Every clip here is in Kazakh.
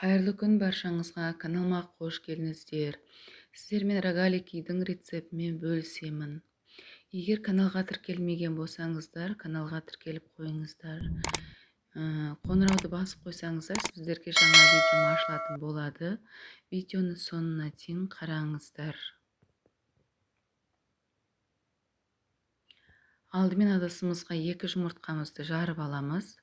Қайырлы күн баршаңызға, каналыма қош келдіңіздер. Сіздермен рогаликидің рецептімен бөлісемін. Егер каналға тіркелмеген болсаңыздар, каналға тіркеліп қойыңыздар. Қоңырауды басып қойсаңыздар, сіздерге жаңа видеом ашылатын болады. Видеоны соңына дейін қараңыздар. Алдымен ыдысымызға 2 жұмыртқамызды жарып аламыз.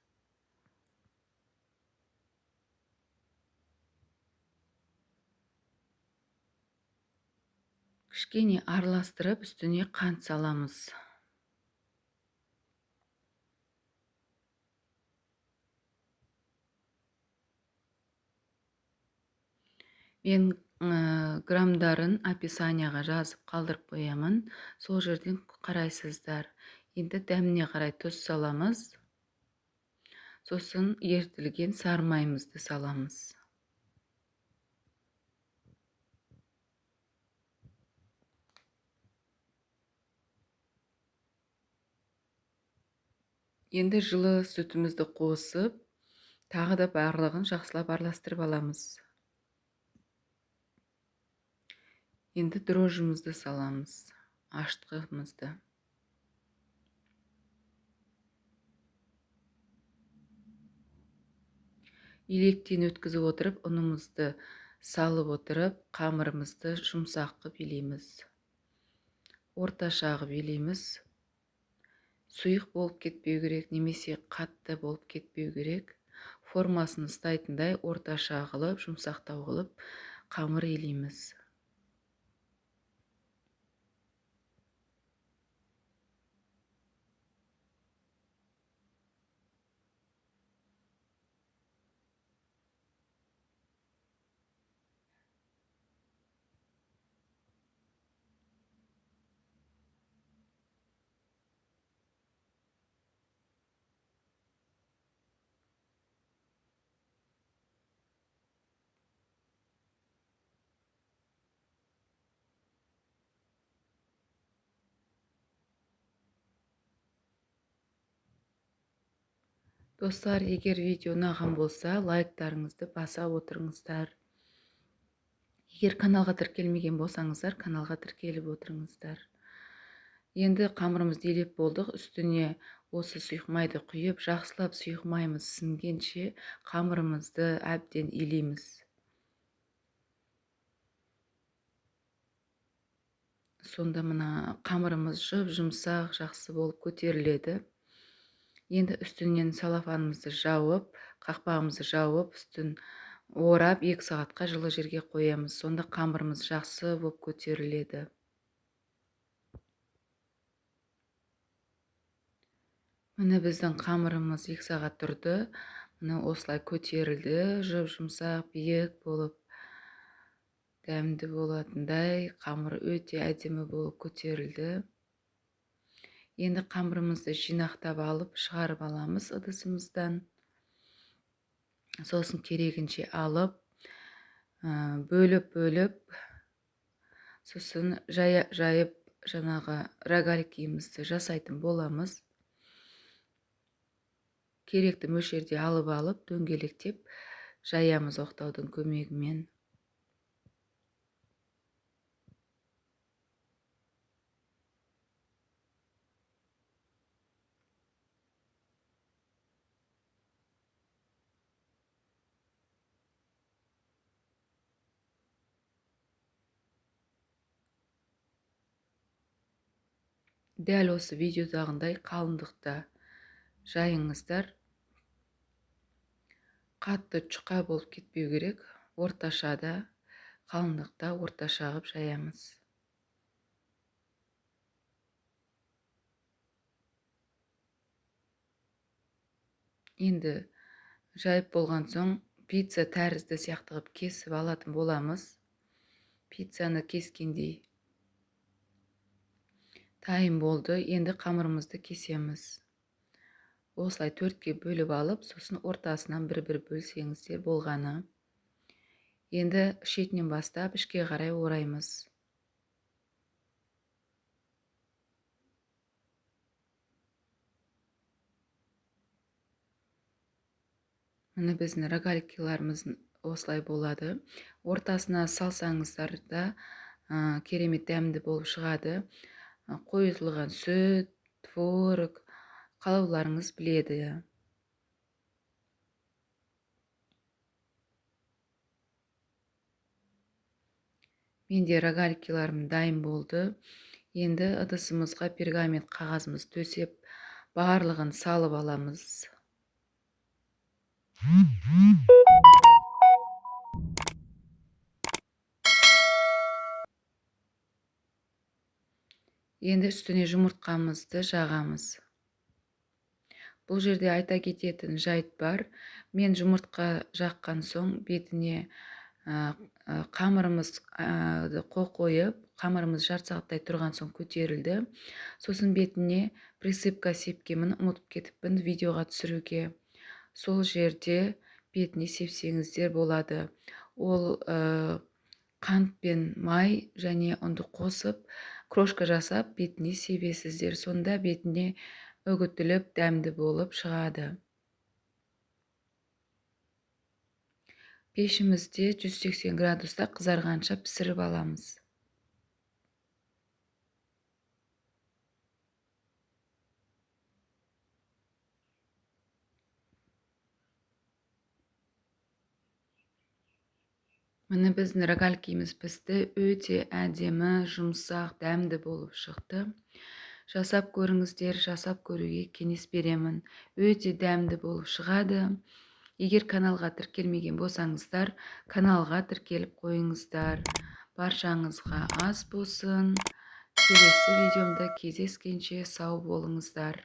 Кішкене араластырып, үстіне қант саламыз. Мен грамдарын описанияға жазып қалдырып қоямын. Сол жерден қарайсыздар. Енді дәміне қарай тұз саламыз. Сосын ерітілген сары майымызды саламыз. Енді жылы сүтімізді қосып, тағы да барлығын жақсылап араластырып аламыз. Енді дрожжымызды саламыз, аштығымызды. Електен өткізіп отырып, ұнымызды салып отырып, қамырымызды жұмсақ қылып илейміз. Орташа қылып илейміз. Сұйық болып кетпеу керек, немесе қатты болып кетпеу керек. Формасын ұстайтындай орташа қылып, жұмсақтау қылып қамыр илейміз. Достар, егер видео ұнаған болса, лайктарыңызды баса отырыңыздар. Егер каналға тіркелмеген болсаңыздар, каналға тіркеліп отырыңыздар. Енді қамырымызды илеп болдық. Үстіне осы сұйық майды құйып, жақсылап сұйық майымыз сіңгенше қамырымызды әбден илейміз. Сонда мына қамырымыз жұмсақ, жақсы болып көтеріледі. Енді үстінен салафанымызды жауып, қақпағымызды жауып, үстін орап 2 сағатқа жылы жерге қоямыз. Сонда қамырымыз жақсы болып көтеріледі. Міне біздің қамырымыз 2 сағат тұрды. Міне осылай көтерілді, жұмсақ, биік болып, дәмді болатындай, қамыр өте әдемі болып көтерілді. Енді қамырымызды жинақтап алып, шығарып аламыз ыдысымыздан. Сосын керегінше алып, бөліп, сосын жайып жаңағы рогаликімізді жасайтын боламыз. Керекті мөлшерде алып, дөңгелектеп жаямыз оқтаудың көмегімен. Дәл осы видеодағындай қалыңдықта жайыңыздар. Қатты жұқа болып кетпеу керек. Орташада, қалыңдықта орташа қылып жаямыз. Енді жайып болған соң пицца тәрізді сияқты қылып кесіп алатын боламыз. Пиццаны кескендей. Дайын болды. Енді қамырымызды кесеміз. Осылай 4-ке бөліп алып, сосын ортасынан бір-бір бөлсеңіздер болғаны. Енді шетінен бастап ішке қарай ораймыз. Міне біздің рогаликиларымыз осылай болады. Ортасына салсаңыздар да керемет дәмді болып шығады. Қойытылған сүт, творог, қалауларыңыз біледі. Менде рогаликиларым дайын болды. Енді ыдысымызға пергамент қағазымыз төсеп, барлығын салып аламыз. Енді үстіне жұмыртқамызды жағамыз. Бұл жерде айта кететін жайт бар. Мен жұмыртқа жаққан соң бетіне қамырымыз қойып, қамырымыз жарты сағаттай тұрған соң көтерілді. Сосын бетіне присыпка сепкенмін, ұмытып кетіппін видеоға түсіруге. Сол жерде бетіне сепсеңіздер болады. Ол қант пен май және ұнды қосып, крошка жасап бетіне себесіздер. Сонда бетіне үгітіліп дәмді болып шығады. Пешімізде 180 градуста қызарғанша пісіріп аламыз. Міне біздің рогаликіміз пісті. Өте әдемі, жұмсақ, дәмді болып шықты. Жасап көріңіздер, жасап көруге кеңес беремін. Өте дәмді болып шығады. Егер каналға тіркелмеген болсаңыздар, каналға тіркеліп қойыңыздар. Баршаңызға ас болсын. Келесі видеомда кездескенше сау болыңыздар.